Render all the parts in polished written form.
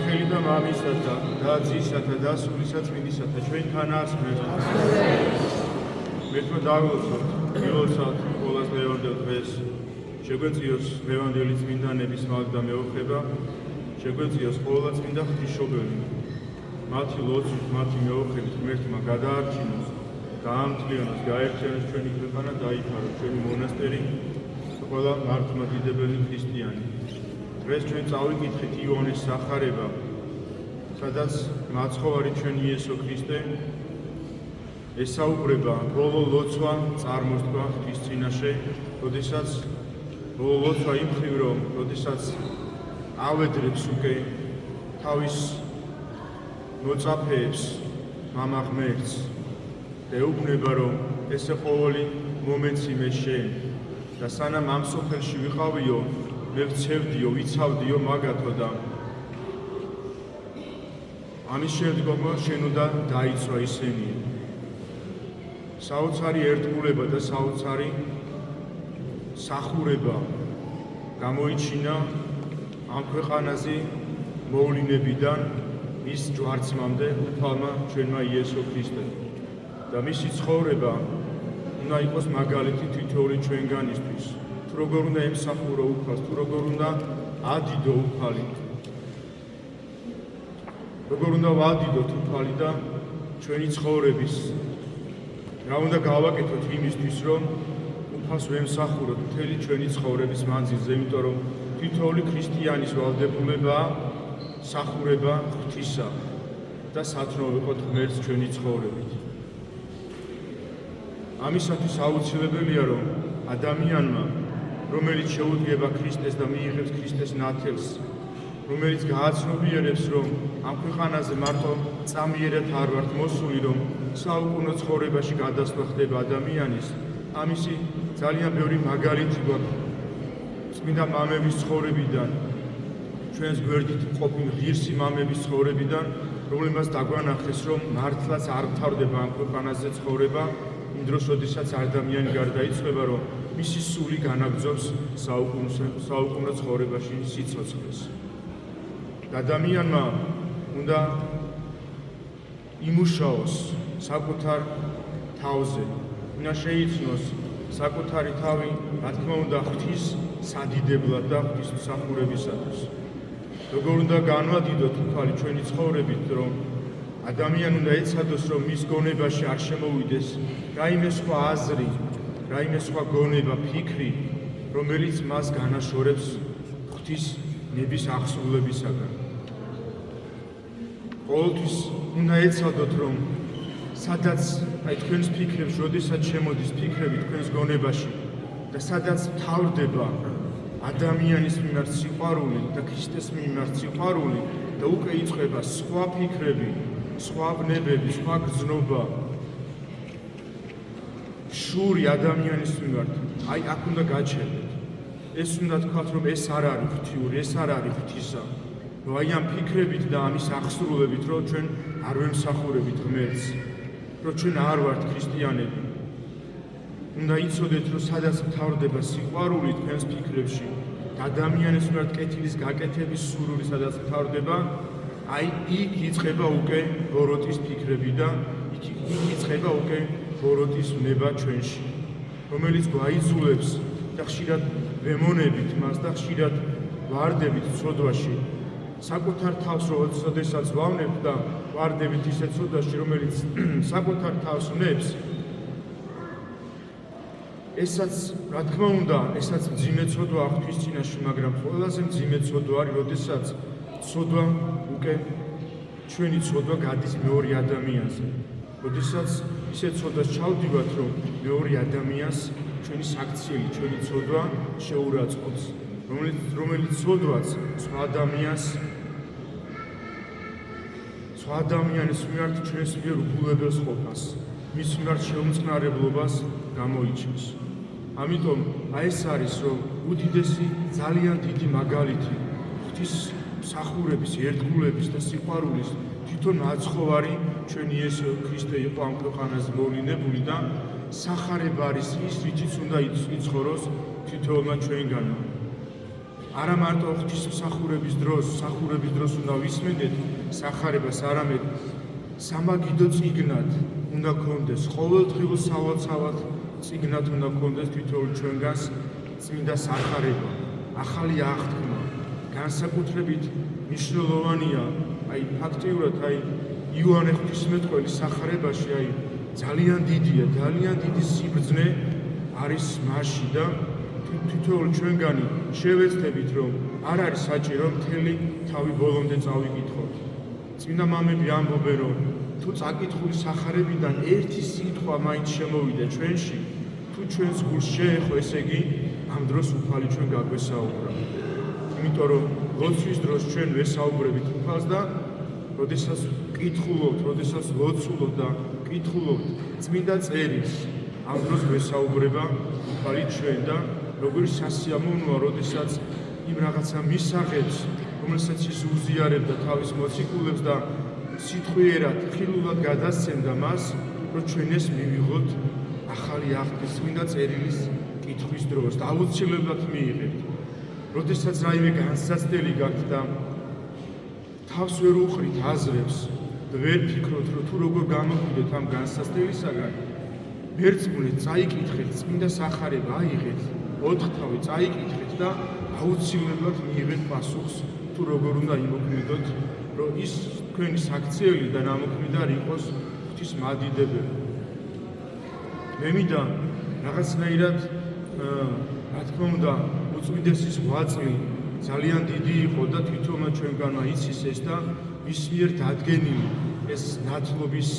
სახელიდან მამისათა და ძისათა და სულისა წმინდისათა ჩვენთან არსმევთ. მეთქმა დაგლოცოთ, გილოცავთ ყოველას დღევანდელ დღეს, შეგვეწიოს დღევანდელი წმინდანების მაგდა მეოხება, შეგვეწიოს ყოველა წმინდა ღვთისმშობელი, მათი ლოცვით, მათი მეოხებით ღმერთმა გადაარჩინოს, გაამთლიანოს, გაერთიანოს ჩვენი ქვეყანა, დაიფაროს ჩვენი მონასტერი, ყველა მართლმადიდებელი ქრისტიანი. დღეს ჩვენ წავიკითხეთ იოანეს სახარება, სადაც მაცხოვარი ჩვენი იესო ქრისტე ესაუბრება ბოლო ლოცვა წარმოსდგა ღვთის წინაშე, როდესაც ბოლო ლოცვა იმ მხრივ, რომ როდესაც ავედრებს უკვე თავის მოწაფეებს, მამა ღმერთს და ეუბნება, რომ ესე ყოველი მომენტს მე შენ და სანამ ამ სოფელში ვიყავიო, მე ვცევდიო, ვიცავდიო მაგათო და ამის შემდგომ შენ უნდა დაიცვა ისინი. საოცარი ერთგულება და საოცარი სახურება გამოიჩინა ამ ქვეყანაზე მოვლენებიდან მის ჯვარცმამდე უფალმა ჩვენმა იესო ქრისტემ. და მისი ცხოვრება უნდა იყოს მაგალითი თითოეული ჩვენგანისთვის. თუ როგორ უნდა ემსახურო უფალს, თუ როგორ უნდა ადიდო უფალი, როგორ უნდა ვადიდოთ უფალი და ჩვენი ცხოვრების რა უნდა გავაკეთოთ იმისთვის, რომ უფალს ვემსახუროთ მთელი ჩვენი ცხოვრების მანძილზე, იმიტომ რომ თითოეული ქრისტიანის ვალდებულებაა სახურება ღვთისა და სათნოებოდ ღმერთს ჩვენი ცხოვრებით. ამისათვის აუცილებელია, რომ ადამიანმა, რომელიც შეუდგება ქრისტეს და მიიღებს ქრისტეს ნათელს, რომელიც გააცნობიერებს, რომ ამ ქვეყანაზე მარტო წამიერად არ ვართ მოსული, რომ საუკუნო ცხოვრებაში გადასვლა ხდება ადამიანის, ამისი ძალიან ბევრი მაგალითი გვაქვს წმინდა მამების ცხოვრებიდან, ჩვენს გვერდით ყოფილი ღირსი მამების ცხოვრებიდან, რომლებმაც დაგვანახეს, რომ მართლაც არ მთავრდება ამ ქვეყანაზე ცხოვრება, იმ დროს, როდესაც ადამიანი გარდაიცვალა, რომ მისი სული განაგრძობს საუკუნო ცხოვრებაში სიცოცხლეს. ადამიანმა უნდა იმუშაოს საკუთარ თავზე, უნდა შეიცნოს საკუთარი თავი, რა თქმა უნდა, ღვთის სადიდებლად და ღვთის მსახურებისათვის. როგორ უნდა განვადიდოთ უფალი ჩვენი ცხოვრებით, რომ ადამიანი უნდა ეცადოს, რომ მის გონებაში არ შემოვიდეს რაიმე სხვა აზრი, რაიმე სხვა გონება, ფიქრი, რომელიც მას განაშორებს ღვთის ნების აღსრულებისაგან. ყოველთვის უნდა ეცადოთ, რომ სადაც თქვენს ფიქრებს, როდესაც შემოდის ფიქრები თქვენს გონებაში და სადაც მთავრდება ადამიანის მიმართ სიყვარული და ქრისტეს მიმართ სიყვარული და უკვე იწყება სხვა ფიქრები, სხვა ბნებები, სხვა გრძნობა, შური ადამიანის მიმართ, აი აქ უნდა გაჩერდეთ. ეს უნდა თქვათ, რომ ეს არ არის ღვთიური, ეს არ არის ღვთისა. რომ აი ამ ფიქრებით და ამის აღსრულებით, რომ ჩვენ არ ვემსახურებით ღმერთს, რომ ჩვენ არ ვართ ქრისტიანები. უნდა იცოდეთ, რომ სადაც მთავრდება სიყვარული თქვენს ფიქრებში, ადამიანის მიმართ კეთილის გაკეთების სურვილი სადაც მთავრდება, აი იქ იწყება უკვე ბოროტის ფიქრები და იქ იწყება უკვე ბოროტის ნება ჩვენში, რომელიც გვაიძულებს და ხშირად ვემონებით მას და ხშირად ვარდებით ცოდვაში. საკუთარ თავს როდესაც ვავნებთ და ვარდებით ისეთ ცოდვაში, რომელიც საკუთარ თავს ვნებს, ესაც, რა თქმა უნდა, ესაც მძიმე ცოდვა ღვთის წინაშე, მაგრამ ყველაზე მძიმე ცოდვა არის, როდესაც ცოდვა უკვე ჩვენი ცოდვა გადის მეორე ადამიანზე. როდესაც ისეთ ცოდვას ჩავდივართ, რომ მეორე ადამიანს ჩვენი საქციელი, ჩვენი ცოდვა შეურაცხყოფს, რომელიც ცოდვაც სხვა ადამიანის მიმართ ჩვენს მიერ უგულებელს ყოფას, მის მიმართ შეუმწყნარებლობას გამოიჩენს. ამიტომ აი ეს არის, რომ უდიდესი, ძალიან დიდი მაგალითი ღვთის მსახურების, ერთგულების და სიყვარულის თვითონ მაცხოვარი ჩვენი იესო ქრისტე იყო ამ ქვეყანაზე მოვლენებული და სახარება არის ის, რითიც უნდა იცხოვროს თითოეულმა ჩვენგანმა. არა მარტო ღვთისმსახურების დროს უნდა ვისმენდეთ სახარებას, არამედ სამაგიდო წიგნად უნდა გქონდეს, ყოველდღიურ სალოცავად წიგნად უნდა გქონდეს თითოეულ ჩვენგანს წმინდა სახარება, ახალი აღთქმა, განსაკუთრებით მნიშვნელოვანია, ფაქტიურად იოანე ღვთისმეტყველის სახარებაში ძალიან დიდია, ძალიან დიდი სიბრძნე არის მასში და თითოეულ ჩვენგანი შევეცდებით, რომ არ არის საჭირო მთელი თავი ბოლომდე წავიკითხოთ. წმინდა მამები ამბობენ, რომ თუ წაკითხული სახარებიდან ერთი სიტყვა მაინც შემოვიდა ჩვენში, თუ ჩვენს გულს შეეხო, ესე იგი ამ დროს უფალი ჩვენ გაგვესაუბრა. იმიტომ რომ ლოცვის დროს ჩვენ ვესაუბრებით უფალს და როდესაც ვკითხულობთ, როდესაც ლოცულობთ და ვკითხულობთ წმინდა წერილს, ამ დროს ვესაუბრება უფალი ჩვენ და როგორი სასიამოვნოა, როდესაც იმ რაღაცა მისაღებს, რომელსაც ის უზიარებდა თავის მოციქულებს და სიტყვიერად, ხილულად გადასცემდა მას, რომ ჩვენ ეს მივიღოთ ახალი აღთქმის წმინდა წერილის კითხვის დროს და აუცილებლად მიიღებთ. როდესაც რაიმე განსაცდელი გაქვთ და თავს ვერ უყრით აზრებს და ვერ ფიქრობთ, რომ თუ როგორ გამოგვიდეთ ამ განსაცდელისაგან, ვერწმუნეთ, წაიკითხეთ წმინდა სახარება, აიღეთ ოთხთავი, წაიკითხეთ და აუცილებლად მიიღეთ პასუხს, თუ როგორ უნდა იმოქმედოთ, რომ ის თქვენი საქციელი და ნამოქმედარი იყოს ღვთის მადიდებელი. მე მინდა რაღაცნაირად, რა თქმა უნდა, უწმიდესის ღვაწლი ძალიან დიდი იყო და თვითონაც ჩვენგანმა იცის ეს და მის მიერ დადგენილი ეს ნათლობის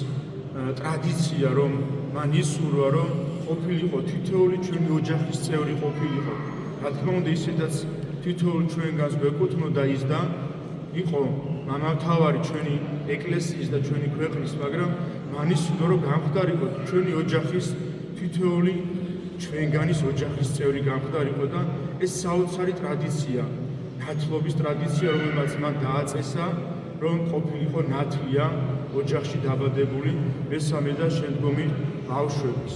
ტრადიცია, რომ მან ისურვა, რომ ყოფილიყო თითოეული ჩვენი ოჯახის წევრი ყოფილიყო. რა თქმა უნდა, ისედაც თითოეულ ჩვენგანს გვეკუთვნოდა ის და იყო მამამთავარი ჩვენი ეკლესიის და ჩვენი ქვეყნის, მაგრამ მან ისურვა, რომ გამხდარიყო ჩვენი ოჯახის თითოეული ჩვენგანის ოჯახის წევრი გამხდარიყო და ეს საოცარი ტრადიცია, ნათლობის ტრადიცია, რომელმაც მან დააწესა, რომ ყოფილიყო ნათლია ოჯახში დაბადებული მესამე და შემდგომი ბავშვების.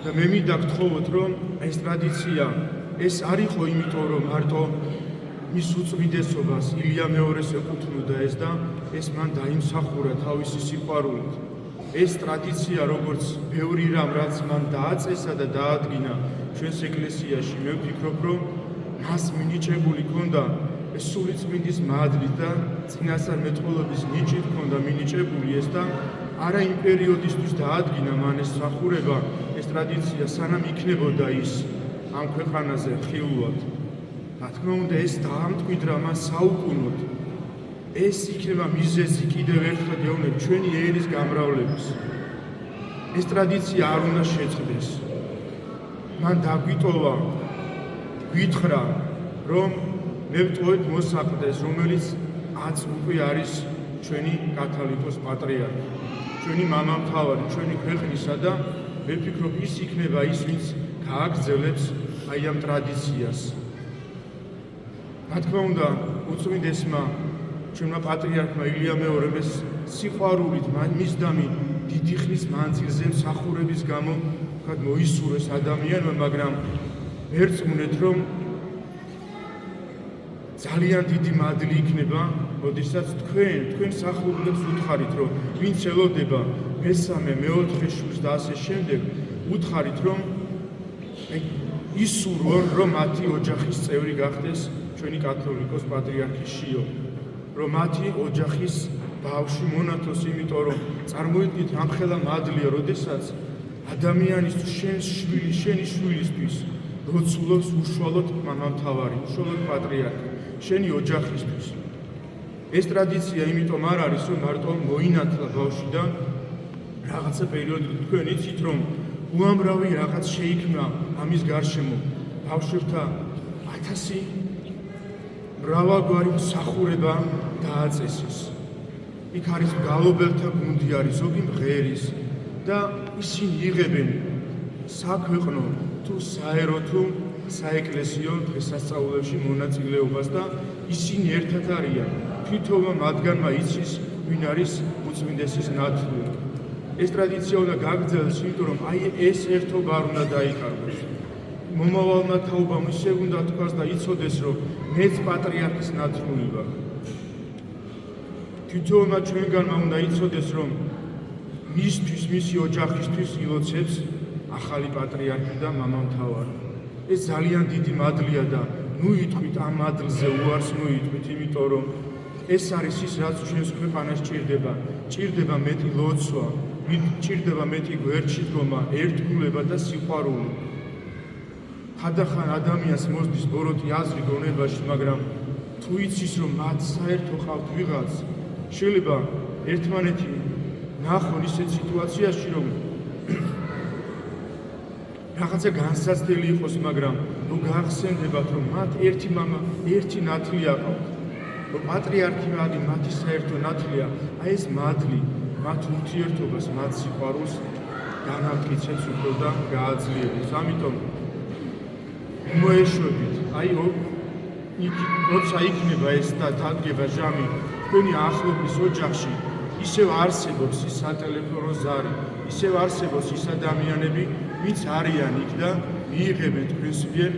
და მე მინდა გთხოვოთ, რომ ეს ტრადიცია ეს არ იყო იმიტომ, რომ მარტო მის უწმიდესობას ილია მეორეს ეკუთვნოდა ეს და ეს მან დაიმსახურა თავისი სიყვარულით. ეს ტრადიცია, როგორც ბევრი რამ, რაც მან დააწესა და დაადგინა ჩვენს ეკლესიაში, მე ვფიქრობ, რომ მას მინიჭებული ჰქონდა ეს სულიწმინდის მადლით და წინასწარმეტყველობის ნიჭით ჰქონდა მინიჭებული ეს და არა იმ პერიოდისთვის დაადგინა მან ეს მსახურება, ეს ტრადიცია, სანამ იქნებოდა ის ამ ქვეყანაზე ხილულად. რა თქმა უნდა, ეს დაამტკიცდა მან საუკუნოდ. ეს იქნება მიზეზი კიდევ ერთხელ გეუბნები ჩვენი ერის გამრავლების. ეს ტრადიცია არ უნდა შეწყდეს. მან დაგვიტოვა, გვითხრა, რომ მე ვტოვებ მოსაყდეს, რომელიც აც უკვე არის ჩვენი კათოლიკოს პატრიარქი, ჩვენი მამამთავარი, ჩვენი ქვეყნისა და მე ვფიქრობ, ის იქნება ის, ვინც გააგრძელებს ამ ტრადიციას. რა თქმა უნდა, უწმიდესმა ჩვენმა პატრიარქმა ილია მეორემ სიყვარულით მისდამი დიდი ხნის მანძილზე მსახურების გამო მოისურვეს ადამიანმა, მაგრამ ვერწმუნეთ, რომ ძალიან დიდი მადლი იქნება, როდესაც თქვენ სახურულებს უთხარით, რომ ვინც ელოდება მესამე, მეოთხე შვილს და ასე შემდეგ, უთხარით, რომ ისურვონ, რომ მათი ოჯახის წევრი გახდეს ჩვენი კათოლიკოს პატრიარქი შიო, რომ მათი ოჯახის ბავშვი მონათოს, იმიტომ რომ წარმოიდგინეთ, ამხელა მადლია, როდესაც ადამიანისთვის, შენი შვილისთვის ლოცულობს უშუალოდ მამამთავარი, უშუალოდ პატრიარქი, შენი ოჯახისთვის. ეს ტრადიცია იმიტომ არ არის, რომ მარტო მოინათლა ბავშვი და რაღაცა პერიოდი თქვენ იცით, რომ უამრავი რაღაც შეიქმნა ამის გარშემო, ბავშვებთა 1000 მრავალგვარი მსახურება დააწესეს. იქ არის მგალობელთა გუნდი, არის ზოგი მღერის და ისინი იღებენ საქვეყნო თუ საერო თუ საეკლესიო დღესასწაულებში მონაწილეობას და ისინი ერთად არიან. თვითონმა მათგანმა იცის, ვინ არის უწმიდესის ნათლი. ეს ტრადიცია უნდა გაგრძელდეს, იმიტომ რომ ეს ერთობა არ უნდა დაიკარგოს. მომავალმა თაობამ ისე უნდა თქვას და იცოდეს, რომ მეც პატრიარქის ნათლუება. თვითონმა ჩვენგანმა უნდა იცოდეს, რომ მისთვის, მისი ოჯახისთვის ილოცებს ახალი პატრიარქი და მამამთავარი. ეს ძალიან დიდი მადლია და ნუ იტყვით ამ მადლზე უარს, ნუ იტყვით, იმიტომ რომ ეს არის ის, რაც ჩვენს ქვეყანას ჭირდება. ჭირდება მეტი ლოცვა, ჭირდება მეტი გვერდში დგომა, ერთგულება და სიყვარული. ხანდახან ადამიანს მოსდის ბოროტი აზრი გონებაში, მაგრამ თუ იცის, რომ მათ საერთო ყავთ ვიღაც, შეიძლება ერთმანეთი ნახონ ისეთ სიტუაციაში, რომ რაღაცა განსაცდელი იყოს, მაგრამ ნუ გახსენდებათ, რომ მათ ერთი მამა, ერთი ნათლი აყავთ. რომ პატრიარქი მათი საერთო ნათლია, აი ეს მადლი, მათ ურთიერთობას, მათ სიყვარულს განამტკიცებს უფრო და გააძლიერებს. ამიტომ მოეშვებით, აი როცა იქნება ეს და დადგება ჟამი თქვენი ახლობის ოჯახში, ისევ არსებობს ის სატელეფონო ზარი, ისევ არსებობს ის ადამიანები, ვინც არიან იქ და მიიღებენ თქვენს მიერ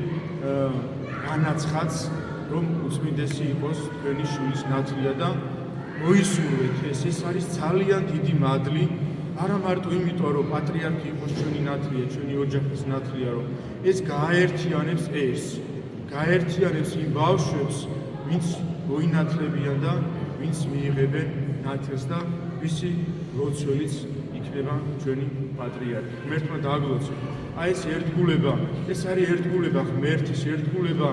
განაცხადს, რომ უწმინდესი იყოს თქვენი შვილის ნათლია და მოისურვეთ ეს. ეს არის ძალიან დიდი მადლი, არა მარტო იმიტომ, რომ პატრიარქი იყოს ჩვენი ნათლია, ჩვენი ოჯახის ნათლია, რომ ეს გააერთიანებს გააერთიანებს იმ ბავშვებს, ვინც მოინათლებიან და ვინც მიიღებენ ნათლს და ვისი ლოცველიც იქნება ჩვენი პატრიარქი. ღმერთმა დააგლოცოთ. აი ეს ერთგულება, ეს არის ერთგულება ღმერთის, ერთგულება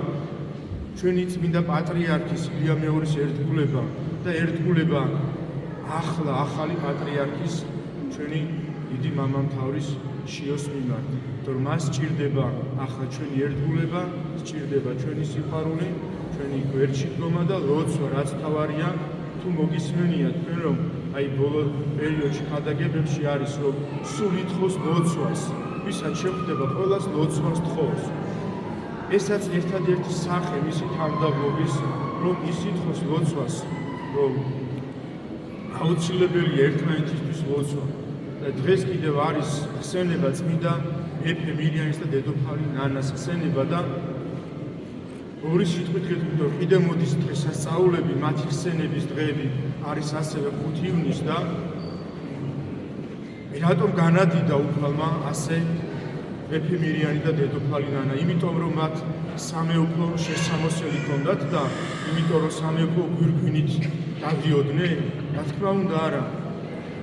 ჩვენი წმინდა პატრიარქის ილია მეორის ერთგულება და ერთგულება ახალი პატრიარქის ჩვენი დიდი მამამთავრის შიოს მიმართ. თორემ მას სჭირდება ახლა ჩვენი ერთგულება, სჭირდება ჩვენი სიყვარული, ჩვენი გვერდში დგომა და ლოცვა, რაც თავარია. თუ მოგისმენია თქვენ, რომ აი ბოლო პერიოდში ხადაგებებში არის, რომ სულ ითხოვს ლოცვას, ვისაც შეხვდება ყველას ლოცვას თხოვს. ესაც ერთადერთი სახე მისი თავმდაბლობის, რომ ის ითხოვს ლოცვას, რომ აუცილებელია ერთმანეთისთვის ლოცვა. და დღეს კიდევ არის ხსენება წმინდა მეფე მირიანის და დედოფალი ნანას ხსენება და ორი სიტყვით გეტყვით, კიდევ მოდის დღესასწაულები, მათი ხსენების დღეები არის ასევე 5 ივნისს და რატომ განადიდა უფალმა ასე მეფე მირიანი და დედოფალი ნანა? იმიტომ რომ მათ სამეუფლო შესამოსელი ჰქონდათ და იმიტომ რომ სამეუფლო გვირგვინით დადიოდნენ? რა თქმა უნდა არა.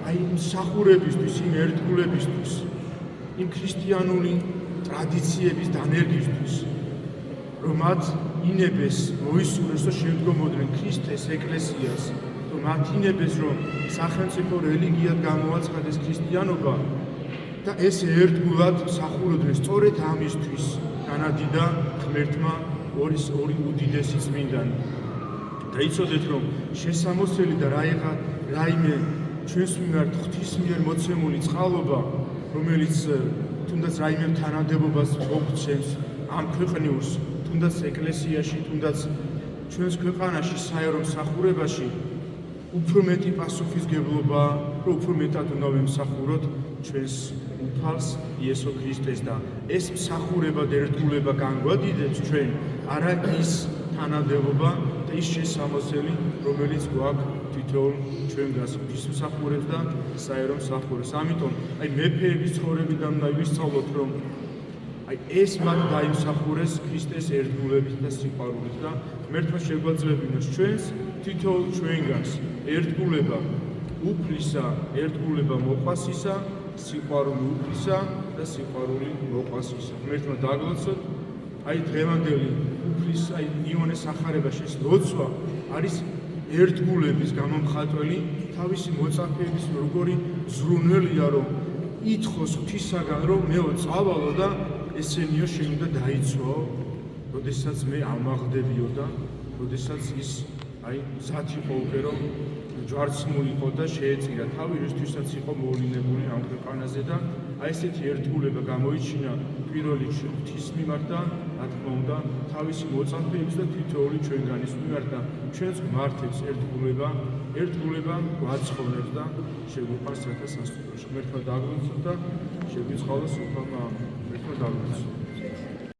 აი მსახურებისთვის, იმ ერთგულებისთვის, იმ ქრისტიანული ტრადიციების დანერგისთვის, რომ მათ ინებეს მოისურვეს და შემდგომოდნენ ქრისტეს ეკლესიას, რომ მათ ინებეს, რომ სახელმწიფო რელიგიად გამოაცხადეს ქრისტიანობა და ეს ერთგულად მსახურობდნენ. სწორედ ამისთვის განადიდა ღმერთმა ორი უდიდესი წმინდანი. და იცოდეთ, რომ შესამოსელი და რაიმე ჩვენს მიმართ ღვთის მიერ მოცემული წყალობა, რომელიც თუნდაც რაიმე თანამდებობას მოგცემს ამ ქვეყნიურს, თუნდაც ეკლესიაში, თუნდაც ჩვენს ქვეყანაში, საერო მსახურებაში, უფრო მეტი პასუხისგებლობა, რომ უფრო მეტად უნდა ვემსახუროთ ჩვენს უფალს იესო ქრისტეს და ეს მსახურება და ერთგულება განგვადიდებს ჩვენ, არა ის თანამდებობა და ის შესამოსელი, რომელიც გვაქვს თითოეულ ჩვენგანს ღვთისმსახურებს და საერო მსახურებს. ამიტომ აი მეფეების ცხოვრებიდან უნდა ვისწავლოთ, რომ აი ეს მათ დაიმსახურეს ქრისტეს ერთგულებით და სიყვარულით და ღმერთმა შეგვაძლებინოს ჩვენს თითოეულ ჩვენგანს ერთგულება უფლისა, ერთგულება მოყვასისა, სიყვარული უფლისა და სიყვარული მოყვასისა. ღმერთმა დააგლოცოთ. აი დღევანდელი უფლის, აი იონეს ახარებაში ეს ლოცვა არის ერთგულების გამომხატველი, თავისი მოწაფეების როგორი ზრუნველია, რომ ითხოვს ღვთისაგან, რომ მეო წავალო და ესენიო შენ უნდა დაიცვაო, როდესაც მე ამაღდებიო და როდესაც ის აი მზად იყო უკვე, რომ ჯვარცმულიყო და შეეწირა თავი, რისთვისაც იყო მოვლინებული ამ ქვეყანაზე და აი ესეთი ერთგულება გამოიჩინა პირველ რიგში ღვთის მიმართ და რა თქმა უნდა თავისი მოწაფეების და თითოეული ჩვენგანის მიმართ და ჩვენს გვმართებს ერთგულება გვაცხოვრებს და შეგვიყვარს საერთო სასტუმროში. ღმერთმა დააგვიწყოს და შეგვიწყალოს უფალმა ღმერთმა დააგვიწყოს.